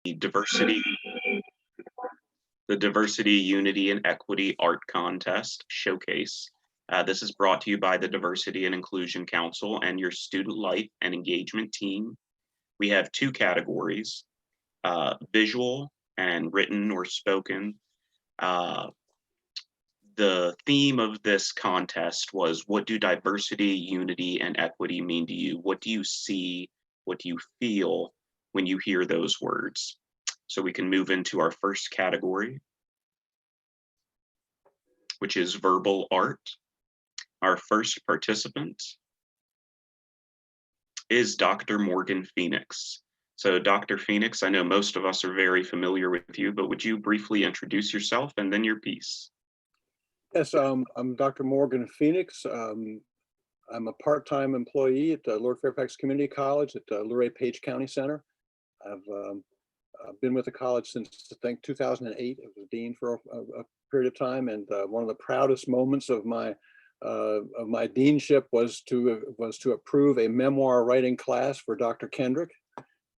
diversity, the Diversity, Unity, and Equity Art Contest Showcase. This is brought to you by the Diversity and Inclusion Council and your Student Life and Engagement team. We have two categories, visual and written or spoken. The theme of this contest was, what do diversity, unity, and equity mean to you? What do you see? What do you feel when you hear those words? So we can move into our first category, which is verbal art. Our first participant is Dr. Morgan Phenix. So Dr. Phenix, I know most of us are very familiar with you, but would you briefly introduce yourself and then your piece? Yes, I'm Dr. Morgan Phenix. I'm a part-time employee at Lord Fairfax Community College at Luray Page County Center. I've been with the college since, I think, 2008. I was dean for a period of time, and one of the proudest moments of my deanship was to approve a memoir writing class for Dr. Kendrick.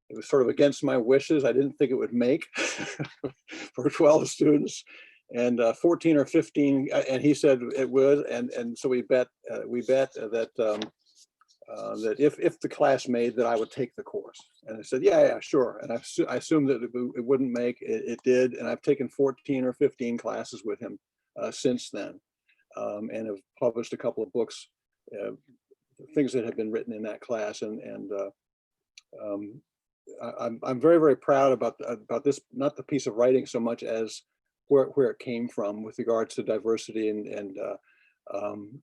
It was sort of against my wishes. I didn't think it would make for 12 students, and 14 or 15, and he said it would, and so we bet that if the class made, that I would take the course. And I said, yeah, sure. And I assumed that it wouldn't make. It did, and I've taken 14 or 15 classes with him since then, and have published a couple of books, things that have been written in that class, I'm very, very proud about this, not the piece of writing so much as where it came from with regards to diversity and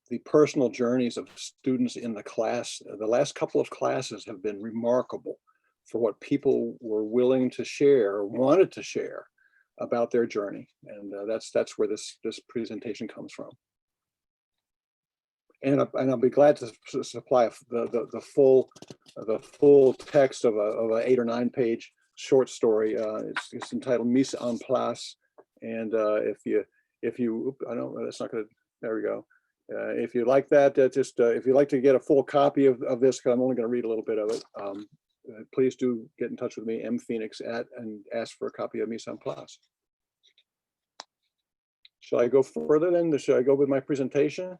the personal journeys of students in the class. The last couple of classes have been remarkable for what people were willing to share, or wanted to share about their journey, and that's where this presentation comes from. And I'll be glad to supply the full text of a 8 or 9 page short story. It's entitled Mise en Place. And if you, I don't, that's not gonna, there we go. If you like that, if you'd like to get a full copy of this, because I'm only gonna read a little bit of it, please do get in touch with me, mphenix and ask for a copy of Mise en Place. Shall I go further then? Should I go with my presentation?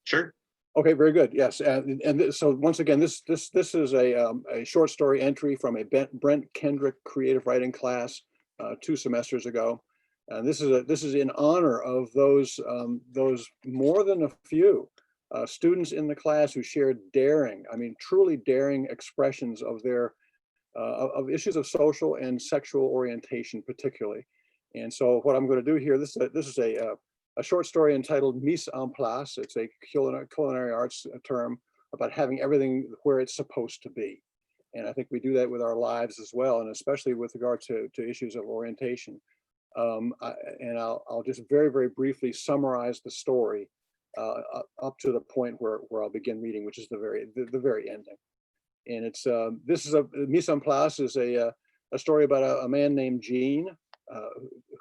Sure. Okay, very good. Yes, and so once again, this is a short story entry from a Brent Kendrick creative writing class 2 semesters ago, and this is in honor of those more than a few students in the class who shared daring, I mean truly daring expressions of their of issues of social and sexual orientation particularly. And so what I'm going to do here, this is a short story entitled Mise en Place. It's a culinary arts term about having everything where it's supposed to be. And I think we do that with our lives as well, and especially with regard to issues of orientation. And I'll just very, very briefly summarize the story up to the point where I'll begin reading, which is the very ending. And it's Mise en Place is a story about a man named Gene,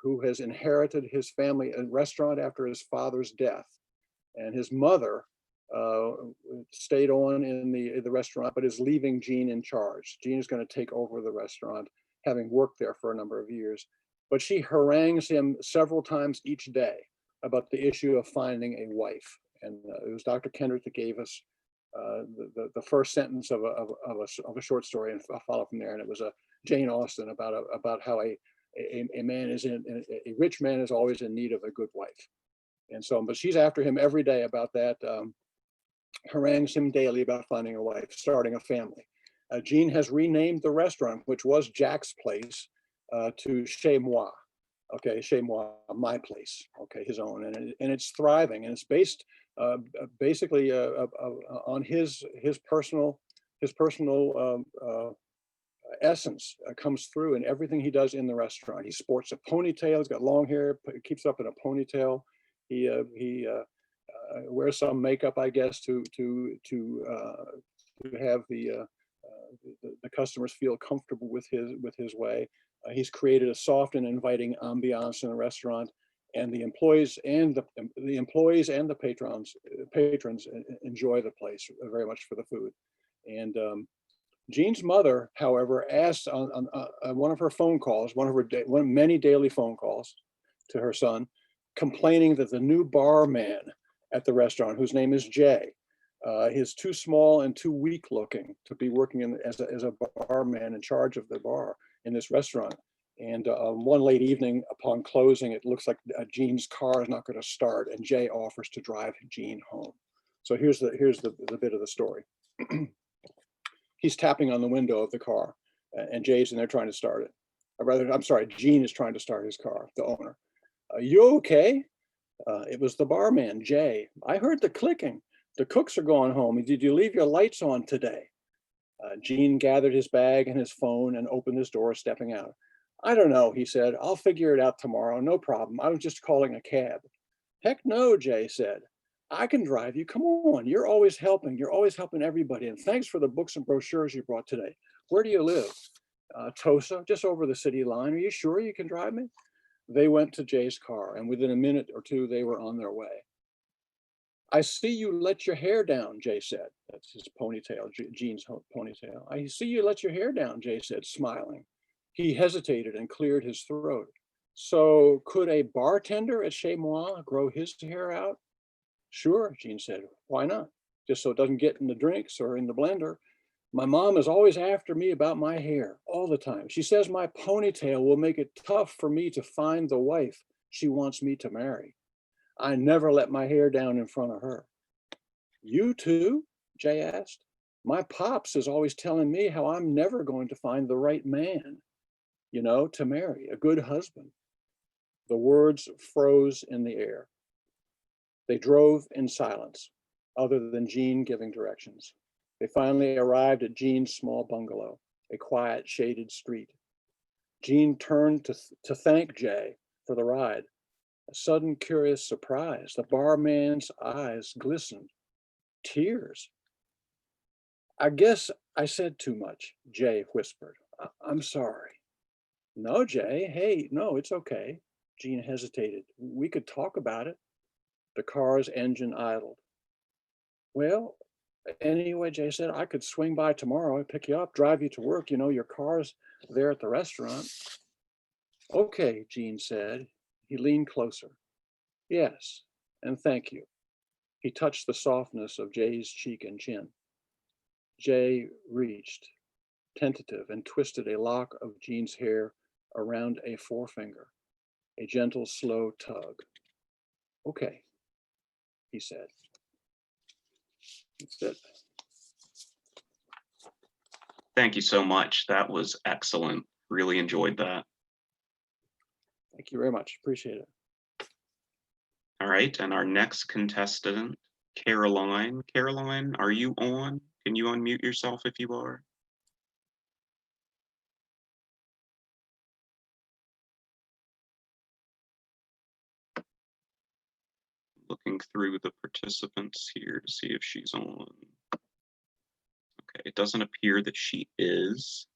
who has inherited his family a restaurant after his father's death, and his mother stayed on in the restaurant, but is leaving Gene in charge. Gene is going to take over the restaurant, having worked there for a number of years, but she harangues him several times each day about the issue of finding a wife. And it was Dr. Kendrick that gave us the first sentence of a short story, and I'll follow from there. And it was a Jane Austen about how a rich man is always in need of a good wife. And so, but she's after him every day about that, harangues him daily about finding a wife, starting a family. Gene has renamed the restaurant, which was Jack's Place, to Chez Moi. Okay, Chez Moi, my place. Okay, his own, and it's thriving, and it's based basically on his personal essence comes through in everything he does in the restaurant. He sports a ponytail. He's got long hair. Keeps up in a ponytail. He wears some makeup, I guess, to have the customers feel comfortable with his way. He's created a soft and inviting ambiance in the restaurant, and the employees and the patrons enjoy the place very much for the food. And Jean's mother, however, asked on one of her phone calls, many daily phone calls to her son, complaining that the new barman at the restaurant, whose name is Jay, is too small and too weak looking to be working as a barman in charge of the bar in this restaurant. And one late evening, upon closing, it looks like Jean's car is not going to start, and Jay offers to drive Jean home. So here's the bit of the story. He's tapping on the window of the car, and Jay's in there trying to start it. I'm sorry, Jean is trying to start his car, the owner. You okay? It was the barman, Jay. I heard the clicking. The cooks are going home. Did you leave your lights on today? Jean gathered his bag and his phone and opened his door, stepping out. I don't know, he said. I'll figure it out tomorrow. No problem. I was just calling a cab. Heck no, Jay said. I can drive you. Come on. You're always helping. You're always helping everybody. And thanks for the books and brochures you brought today. Where do you live? Tosa, just over the city line. Are you sure you can drive me? They went to Jay's car, and within a minute or two, they were on their way. I see you let your hair down, Jay said. That's his ponytail, Jean's ponytail. I see you let your hair down, Jay said, smiling. He hesitated and cleared his throat. So could a bartender at Chez Moi grow his hair out? Sure, Jean said. Why not? Just so it doesn't get in the drinks or in the blender. My mom is always after me about my hair all the time. She says my ponytail will make it tough for me to find the wife she wants me to marry. I never let my hair down in front of her. You too? Jay asked. My pops is always telling me how I'm never going to find the right man, to marry, a good husband. The words froze in the air. They drove in silence, other than Jean giving directions. They finally arrived at Jean's small bungalow, a quiet, shaded street. Jean turned to thank Jay for the ride. A sudden curious surprise. The barman's eyes glistened. Tears. I guess I said too much, Jay whispered. I'm sorry. No, Jay. Hey, no, it's okay. Jean hesitated. We could talk about it. The car's engine idled. Well, anyway, Jay said, I could swing by tomorrow and pick you up, drive you to work. Your car's there at the restaurant. Okay, Jean said. He leaned closer. Yes, and thank you. He touched the softness of Jay's cheek and chin. Jay reached, tentative, and twisted a lock of Jean's hair around a forefinger, a gentle, slow tug. Okay, he said. That's it. Thank you so much. That was excellent. Really enjoyed that. Thank you very much. Appreciate it. All right, and our next contestant, Caroline. Caroline, are you on? Can you unmute yourself if you are? Looking through the participants here to see if she's on. Okay, it doesn't appear that she is.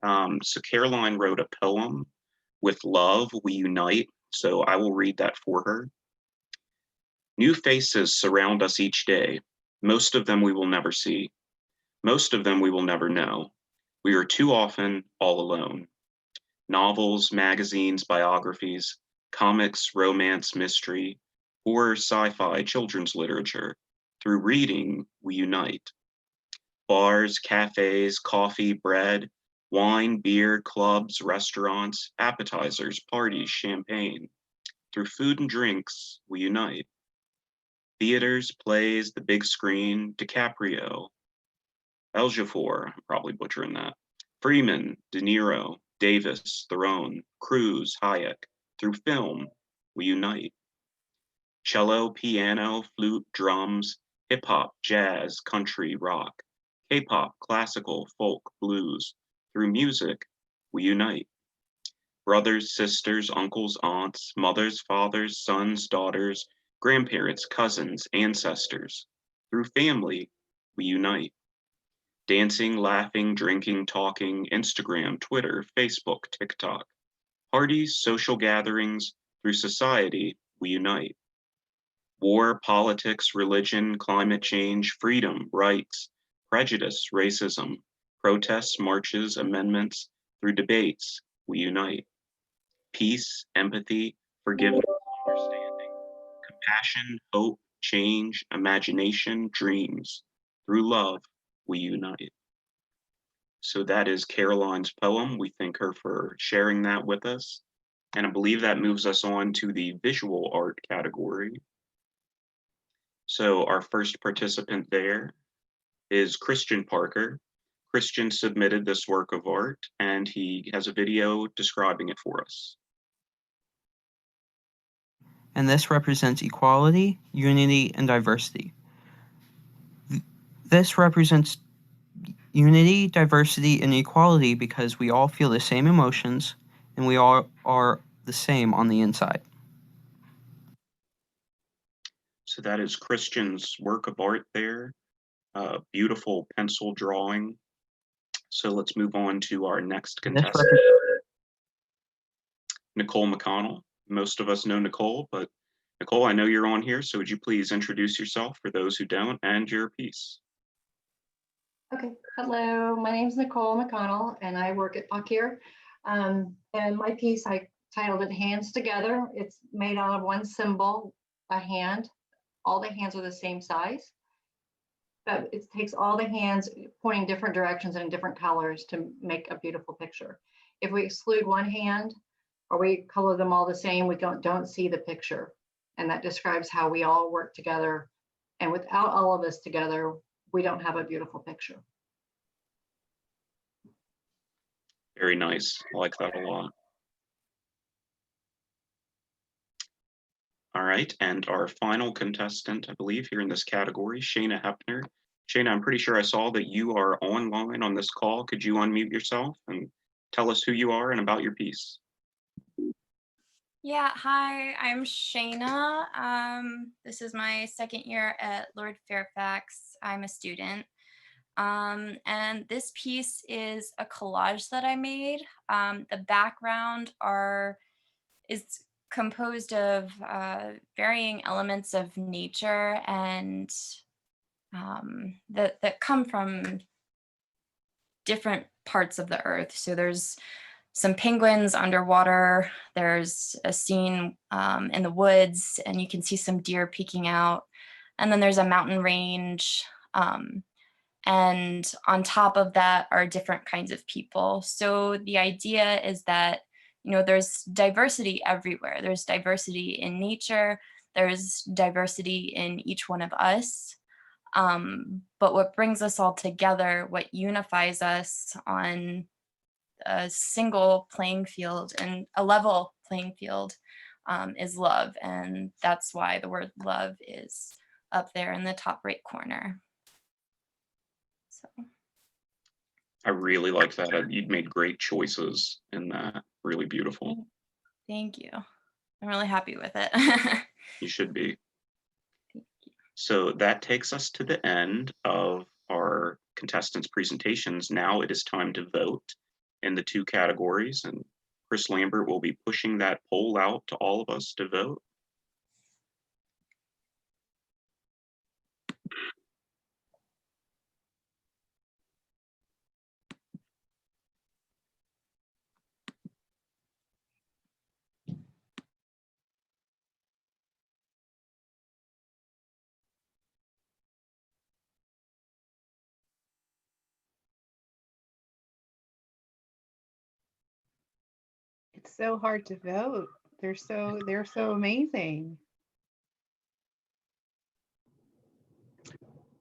So Caroline wrote a poem, With Love We Unite, so I will read that for her. New faces surround us each day. Most of them we will never see. Most of them we will never know. We are too often all alone. Novels, magazines, biographies, comics, romance, mystery, horror, sci-fi, children's literature. Through reading, we unite. Bars, cafes, coffee, bread, wine, beer, clubs, restaurants, appetizers, parties, champagne. Through food and drinks, we unite. Theaters, plays, the big screen, DiCaprio, Ejiofor, I'm probably butchering that, Freeman, De Niro, Davis, Theron, Cruz, Hayek. Through film, we unite. Cello, piano, flute, drums, hip-hop, jazz, country, rock, K-pop, classical, folk, blues. Through music, we unite. Brothers, sisters, uncles, aunts, mothers, fathers, sons, daughters, grandparents, cousins, ancestors. Through family, we unite. Dancing, laughing, drinking, talking, Instagram, Twitter, Facebook, TikTok. Parties, social gatherings, through society, we unite. War, politics, religion, climate change, freedom, rights, prejudice, racism, Protests, marches, amendments, through debates, we unite. Peace, empathy, forgiveness, understanding, compassion, hope, change, imagination, dreams. Through love, we unite. So that is Caroline's poem. We thank her for sharing that with us. And I believe that moves us on to the visual art category. So our first participant there is Christian Parker. Christian submitted this work of art and he has a video describing it for us. And this represents equality, unity, and diversity. This represents unity, diversity, and equality because we all feel the same emotions and we all are the same on the inside. So that is Christian's work of art there. Beautiful pencil drawing. So let's move on to our next contestant, Nicole McConnell. Most of us know Nicole, but Nicole, I know you're on here, so would you please introduce yourself for those who don't and your piece? Okay, hello, my name is Nicole McConnell and I work at Fauquier. And my piece, I titled it Hands Together. It's made out of one symbol, a hand. All the hands are the same size, but it takes all the hands pointing different directions and in different colors to make a beautiful picture. If we exclude one hand or we color them all the same, we don't see the picture. And that describes how we all work together. And without all of us together, we don't have a beautiful picture. Very nice. I like that a lot. All right, and our final contestant, I believe, here in this category, Shayna Hepner. Shayna, I'm pretty sure I saw that you are online on this call. Could you unmute yourself and tell us who you are and about your piece? Yeah, hi, I'm Shayna. This is my second year at Lord Fairfax. I'm a student. And this piece is a collage that I made. The background is composed of varying elements of nature and that come from different parts of the earth. So there's some penguins underwater. There's a scene in the woods and you can see some deer peeking out. And then there's a mountain range. And on top of that are different kinds of people. So the idea is that, you know, there's diversity everywhere. There's diversity in nature. There's diversity in each one of us. But what brings us all together, what unifies us on a single playing field and a level playing field is love. And that's why the word love is up there in the top right corner. So I really like that. You made great choices in that. Really beautiful. Thank you. I'm really happy with it. You should be. So that takes us to the end of our contestants' presentations. Now it is time to vote in the two categories, and Chris Lambert will be pushing that poll out to all of us to vote. It's so hard to vote. They're so amazing.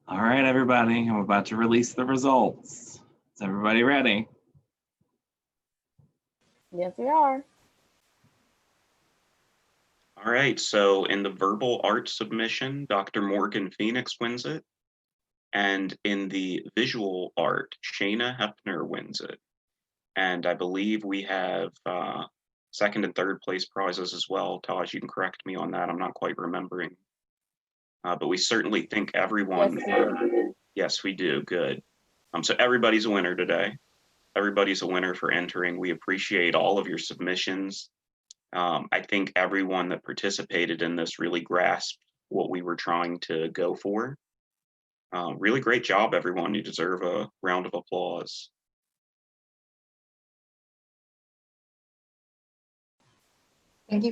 All right, everybody, I'm about to release the results. Is everybody ready? Yes, we are. All right, so in the verbal art submission, Dr. Morgan Phenix wins it. And in the visual art, Shayna Hepner wins it. And I believe we have second and third place prizes as well. Taj, you can correct me on that. I'm not quite remembering. But we certainly think everyone. Yes, we do. Good. So everybody's a winner today. Everybody's a winner for entering. We appreciate all of your submissions. I think everyone that participated in this really grasped what we were trying to go for. Really great job, everyone. You deserve a round of applause. Thank you.